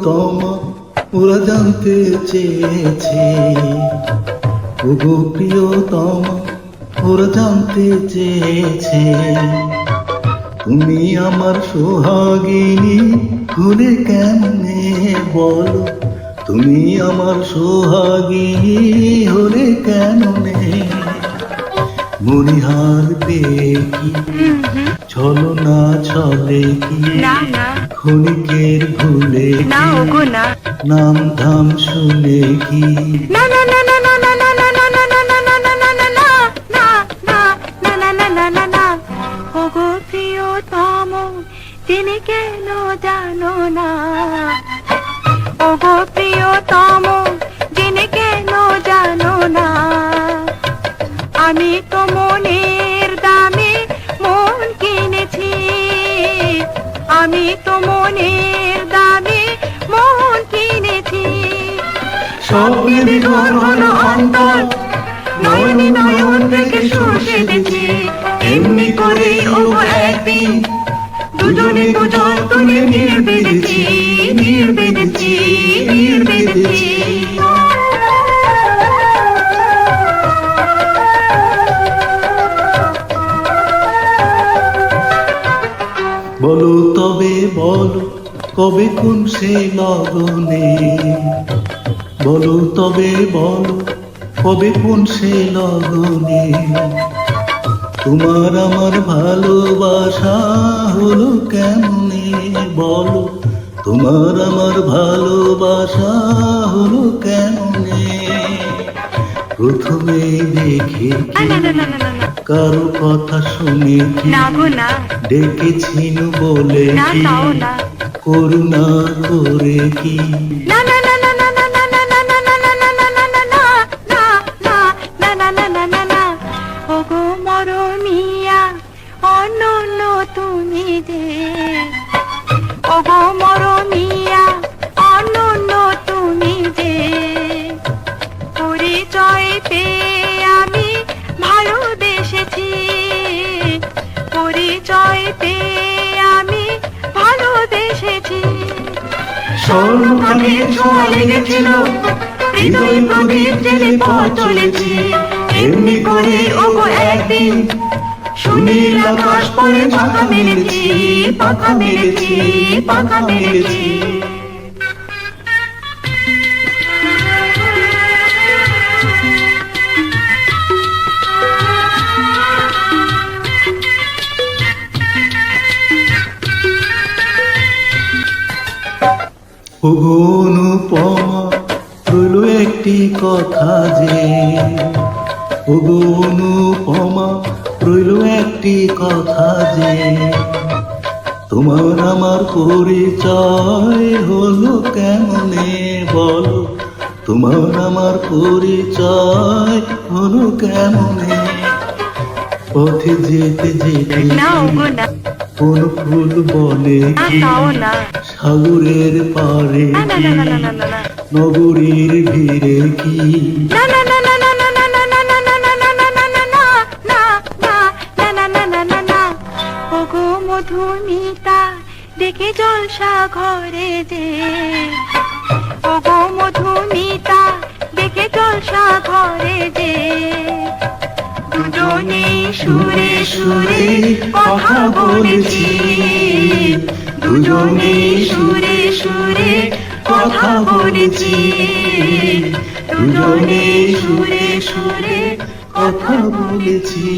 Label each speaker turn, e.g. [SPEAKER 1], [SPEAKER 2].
[SPEAKER 1] প্রিয়তমা ওরা জানতে চেয়েছে, ওগো প্রিয়তমা ওরা জানতে চেয়েছে, তুমি আমার সোহাগিনী হলে কেমনে বলো, তুমি আমার সোহাগিনী হলে কেমনে। মনিহার পেয়ে কি চলো না চলে কি, ক্ষণিকের ভুলে কি নাম ধাম শুনে কি।
[SPEAKER 2] ওগো প্রিয়তম তিনি কেন জানো না, ওগো প্রিয়তম যিনি কেন জানো না। আমি তো মনের দামে মন কিনেছি, আমি তো মনের দামে মন কিনেছি।
[SPEAKER 1] স্বপ্নে বিঘর হলো অন্তর, নয়নি নয়ন থেকে সুর সেজেছি, এমনি করে ও একদিন দুজনে দুজন তুলে নীর বেঁধেছি, নীর বেঁধেছি, নীর বেঁধেছি। বলো তবে বলো কবে কোন সে লগনে, বলো তবে বলো কবে কোন সে লগনে, তোমার আমার ভালোবাসা হলো কেমনে বলো, তোমার আমার ভালোবাসা হলো কেমনে। প্রথমে দেখে কারো কথা শুনে ডেকেছিন বলে কি, করুণা করে কি।
[SPEAKER 2] ওগো মরমিয়া অনন্য তুমি যে, ওগো মরমিয়া অনন্য তুমি যে। পরিচয় পেয়ে আমি ভালোবেসেছি, পরিচয় পেয়ে আমি ভালোবেসেছি।
[SPEAKER 1] স্বর্ণকালে ছোঁয়া লেগেছিল, হৃদয় প্রদীপ জেলে পথ চলেছি, এমনি করে ওগো একদিন সুনীল আকাশ পরে পাখা মেলেছি, পাখা মেলেছি, পাখা মেলেছি। ওগো অনুপমা রইল একটি কথা যে, ওগো অনুপমা রইল একটি কথা যে, তোমার আমার পরিচয় হলো কেমনে বলো, তোমার আমার পরিচয় হলো কেমনে। পথে যেতে যেতে কোন ফুল বলে কি, সাগরের পারে কি, নগরীর ভিড়ে কি।
[SPEAKER 2] ওগো মধুমিতা দেখে জলসা ঘরে যে, ওগো মধুমিতা দেখে জলসা ঘরে যে। দুজনে সুরে সুরে কথা বলেছি, দুজনে সুরে সুরে কথা বলেছি, দুজনে সুরে সুরে কথা বলেছি।